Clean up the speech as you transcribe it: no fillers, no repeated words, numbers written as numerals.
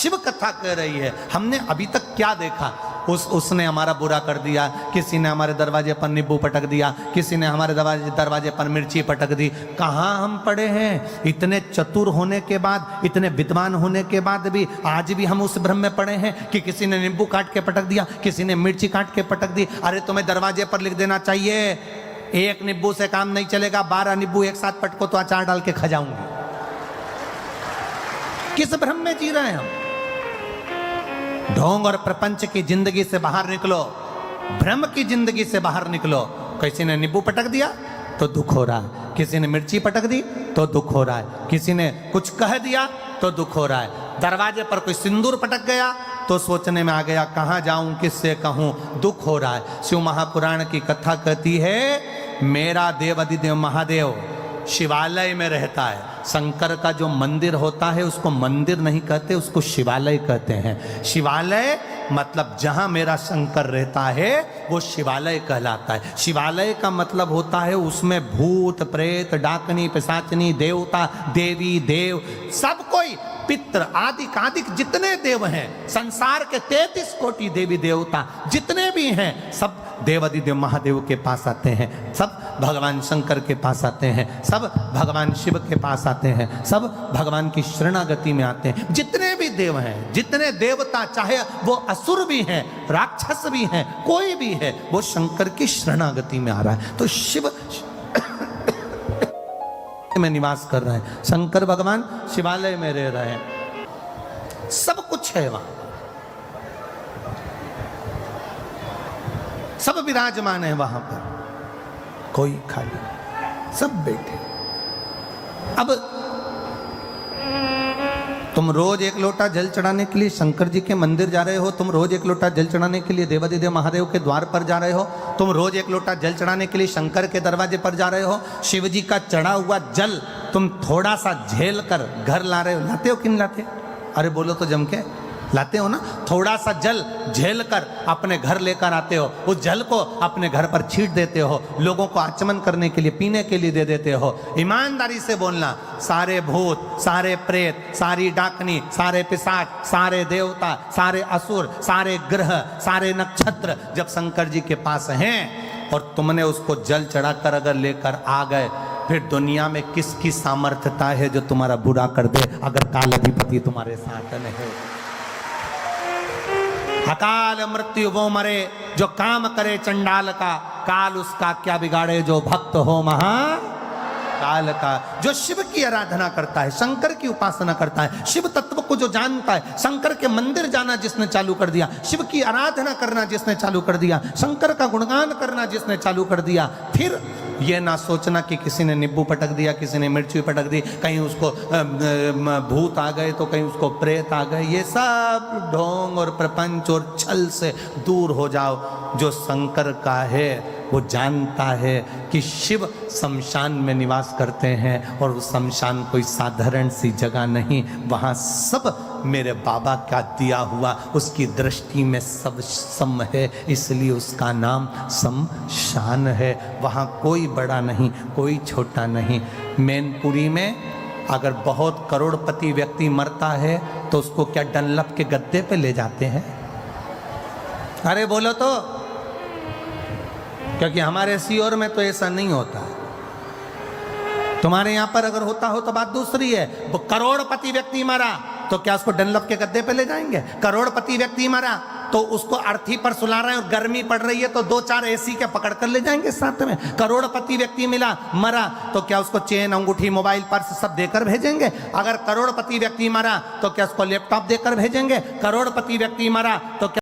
शिव कथा कह रही है। हमने अभी तक क्या देखा? उसने हमारा बुरा कर दिया, किसी ने हमारे दरवाजे पर नींबू पटक दिया, किसी ने हमारे दरवाजे पर मिर्ची पटक दी। कहाँ हम पड़े हैं? इतने चतुर होने के बाद, इतने विद्वान होने के बाद भी आज भी हम उस भ्रम में पड़े हैं कि किसी ने नींबू काट के पटक दिया, किसी ने मिर्ची काट के पटक दी। अरे तुम्हें दरवाजे पर लिख देना चाहिए, एक नींबू से काम नहीं चलेगा, 12 नींबू एक साथ पटको तो अचार डाल के खा जाऊंगी। किस भ्रम में जी रहे हैं हम? ढोंग और प्रपंच की जिंदगी से बाहर निकलो, भ्रम की जिंदगी से बाहर निकलो। किसी ने नींबू पटक दिया तो दुख हो रहा है, किसी ने मिर्ची पटक दी तो दुख हो रहा है, किसी ने कुछ कह दिया तो दुख हो रहा है, दरवाजे पर कोई सिंदूर पटक गया तो सोचने में आ गया कहाँ जाऊं, किससे कहूं, दुख हो रहा है। शिव महापुराण की कथा कहती है मेरा देव अधिदेव महादेव शिवालय में रहता है। शंकर का जो मंदिर होता है उसको मंदिर नहीं कहते, उसको शिवालय कहते हैं। शिवालय मतलब जहां मेरा शंकर रहता है वो शिवालय कहलाता है। शिवालय का मतलब होता है उसमें भूत प्रेत डाकनी पिशाचनी देवता देवी देव सब कोई, पितृ आदि कादिक जितने देव हैं, संसार के 33 कोटि देवी देवता जितने भी हैं, सब देवादिदेव महादेव के पास आते हैं, सब भगवान शंकर के पास आते हैं, सब भगवान शिव के पास आते हैं, सब भगवान की शरणागति में आते हैं। जितने भी देव हैं, जितने देवता, चाहे वो असुर भी हैं, राक्षस भी हैं, कोई भी है, वो शंकर की शरणागति में आ रहा है। तो शिव में निवास कर रहे हैं, शंकर भगवान शिवालय में रह रहे हैं, सब कुछ है वहां, सब विराजमान है वहां पर, कोई खाली नहीं, सब बैठे। अब तुम रोज एक लोटा जल चढ़ाने के लिए शंकर जी के मंदिर जा रहे हो, तुम रोज एक लोटा जल चढ़ाने के लिए देवादिदेव महादेव के द्वार पर जा रहे हो, तुम रोज एक लोटा जल चढ़ाने के लिए शंकर के दरवाजे पर जा रहे हो। शिव जी का चढ़ा हुआ जल तुम थोड़ा सा झेल कर घर ला रहे हो, लाते हो कि नहीं लाते? अरे बोलो तो जम के, लाते हो ना? थोड़ा सा जल झेल कर अपने घर लेकर आते हो, उस जल को अपने घर पर छीट देते हो, लोगों को आचमन करने के लिए, पीने के लिए दे देते हो। ईमानदारी से बोलना, सारे भूत, सारे प्रेत, सारी डाकनी, सारे पिशाच, सारे देवता, सारे असुर, सारे ग्रह, सारे नक्षत्र जब शंकर जी के पास हैं और तुमने उसको जल चढ़ाकर अगर लेकर आ गए, फिर दुनिया में किसकी सामर्थ्यता है जो तुम्हारा बुरा कर दे अगर काल अधिपति तुम्हारे साथ नहीं? अकाल मृत्यु वो मरे जो काम करे चंडाल का, काल उसका क्या बिगाड़े जो भक्त हो महा काल का। जो शिव की आराधना करता है, शंकर की उपासना करता है, शिव तत्व को जो जानता है, शंकर के मंदिर जाना जिसने चालू कर दिया, शिव की आराधना करना जिसने चालू कर दिया, शंकर का गुणगान करना जिसने चालू कर दिया, फिर ये ना सोचना कि किसी ने नींबू पटक दिया, किसी ने मिर्ची पटक दी, कहीं उसको भूत आ गए तो कहीं उसको प्रेत आ गए। ये सब ढोंग और प्रपंच और छल से दूर हो जाओ। जो शंकर का है वो जानता है कि शिव शमशान में निवास करते हैं और शमशान कोई साधारण सी जगह नहीं, वहाँ सब मेरे बाबा का दिया हुआ, उसकी दृष्टि में सब सम है, इसलिए उसका नाम शमशान है। वहाँ कोई बड़ा नहीं, कोई छोटा नहीं। मैनपुरी में अगर बहुत करोड़पति व्यक्ति मरता है तो उसको क्या डनलप के गद्दे पे ले जाते हैं? अरे बोलो तो, क्योंकि हमारे सीओर में तो ऐसा नहीं होता। तुम्हारे यहां पर अगर होता हो तो बात दूसरी है। वो करोड़पति व्यक्ति मरा तो क्या उसको डनलप के गद्दे पे ले जाएंगे? करोड़पति व्यक्ति मरा तो उसको अर्थी पर सुला रहे हैं और गर्मी पड़ रही है तो 2-4 एसी के पकड़ कर ले जाएंगे साथ में। करोड़पति व्यक्ति मरा तो क्या उसको चेन अंगूठी मोबाइल पर्स सब देकर भेजेंगे? अगर करोड़पति व्यक्ति मरा तो क्या उसको लैपटॉप देकर भेजेंगे? करोड़पति व्यक्ति मरा तो क्या